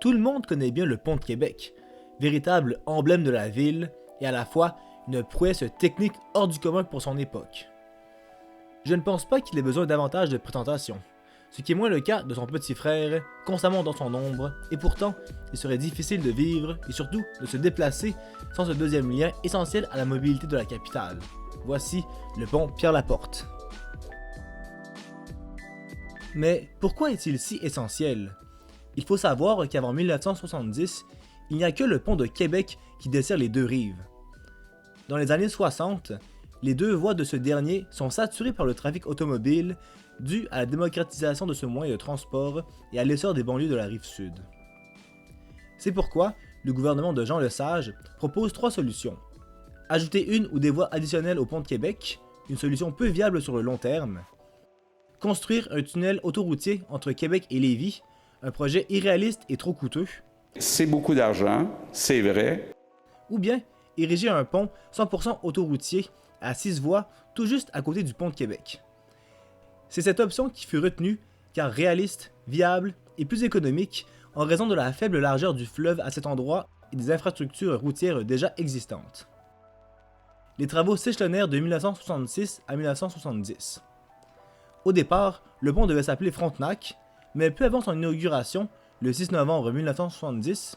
Tout le monde connaît bien le pont de Québec, véritable emblème de la ville et à la fois une prouesse technique hors du commun pour son époque. Je ne pense pas qu'il ait besoin davantage de présentation, ce qui est moins le cas de son petit frère, constamment dans son ombre, et pourtant, il serait difficile de vivre et surtout de se déplacer sans ce deuxième lien essentiel à la mobilité de la capitale. Voici le pont Pierre-Laporte. Mais pourquoi est-il si essentiel? Il faut savoir qu'avant 1970, il n'y a que le pont de Québec qui dessert les deux rives. Dans les années 60, les deux voies de ce dernier sont saturées par le trafic automobile dû à la démocratisation de ce moyen de transport et à l'essor des banlieues de la rive sud. C'est pourquoi le gouvernement de Jean Lesage propose trois solutions. Ajouter une ou des voies additionnelles au pont de Québec, une solution peu viable sur le long terme. Construire un tunnel autoroutier entre Québec et Lévis, un projet irréaliste et trop coûteux. C'est beaucoup d'argent, c'est vrai. Ou bien ériger un pont 100% autoroutier à 6 voies tout juste à côté du pont de Québec. C'est cette option qui fut retenue car réaliste, viable et plus économique en raison de la faible largeur du fleuve à cet endroit et des infrastructures routières déjà existantes. Les travaux s'échelonnèrent de 1966 à 1970. Au départ, le pont devait s'appeler Frontenac, mais peu avant son inauguration, le 6 novembre 1970,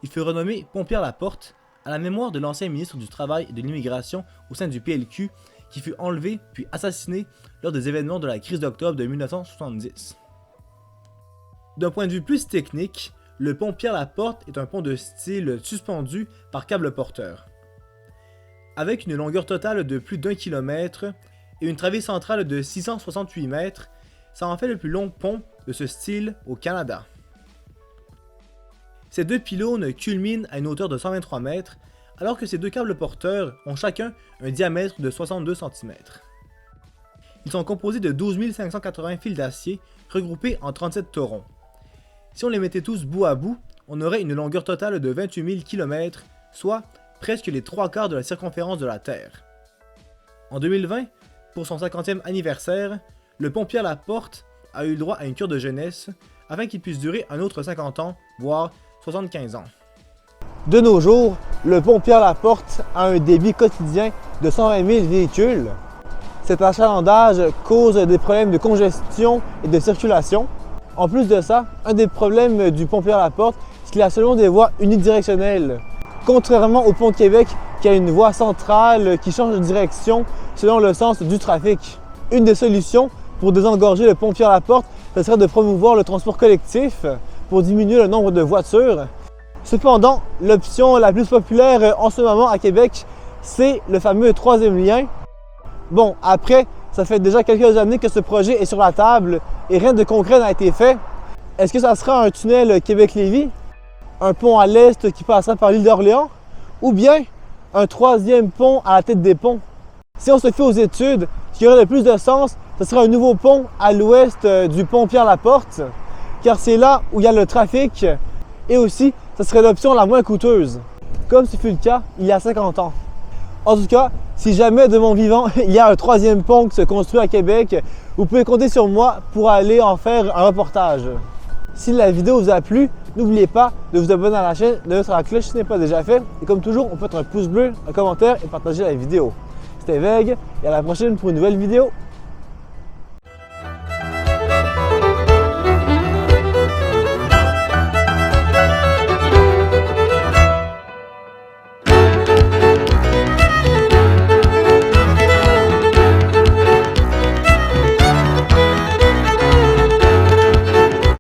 il fut renommé pont Pierre-Laporte à la mémoire de l'ancien ministre du Travail et de l'Immigration au sein du PLQ qui fut enlevé puis assassiné lors des événements de la crise d'octobre de 1970. D'un point de vue plus technique, le pont Pierre-Laporte est un pont de style suspendu par câble porteur. Avec une longueur totale de plus d'1 km et une travée centrale de 668 mètres, ça en fait le plus long pont de ce style au Canada. Ces deux pylônes culminent à une hauteur de 123 mètres, alors que ces deux câbles porteurs ont chacun un diamètre de 62 cm. Ils sont composés de 12 580 fils d'acier regroupés en 37 torons. Si on les mettait tous bout à bout, on aurait une longueur totale de 28 000 km, soit presque les 3/4 de la circonférence de la Terre. En 2020, pour son 50e anniversaire, le pont Pierre-Laporte a eu le droit à une cure de jeunesse afin qu'il puisse durer un autre 50 ans, voire 75 ans. De nos jours, le pont Pierre-Laporte a un débit quotidien de 120 000 véhicules. Cet achalandage cause des problèmes de congestion et de circulation. En plus de ça, un des problèmes du pont Pierre-Laporte, c'est qu'il a seulement des voies unidirectionnelles. Contrairement au pont de Québec, qui a une voie centrale qui change de direction selon le sens du trafic. Une des solutions pour désengorger le pont Pierre-Laporte, ce serait de promouvoir le transport collectif pour diminuer le nombre de voitures. Cependant, l'option la plus populaire en ce moment à Québec, c'est le fameux troisième lien. Bon, après, ça fait déjà quelques années que ce projet est sur la table et rien de concret n'a été fait. Est-ce que ça sera un tunnel Québec-Lévis, un pont à l'est qui passera par l'île d'Orléans, ou bien un troisième pont à la tête des ponts? Si on se fie aux études, ce qui aurait le plus de sens, ce serait un nouveau pont à l'ouest du pont Pierre-Laporte, car c'est là où il y a le trafic et aussi, ce serait l'option la moins coûteuse, comme ce fut le cas il y a 50 ans. En tout cas, si jamais de mon vivant, il y a un troisième pont qui se construit à Québec, vous pouvez compter sur moi pour aller en faire un reportage. Si la vidéo vous a plu, n'oubliez pas de vous abonner à la chaîne, de mettre la cloche si ce n'est pas déjà fait. Et comme toujours, on peut mettre un pouce bleu, un commentaire et partager la vidéo. C'était Veg et à la prochaine pour une nouvelle vidéo.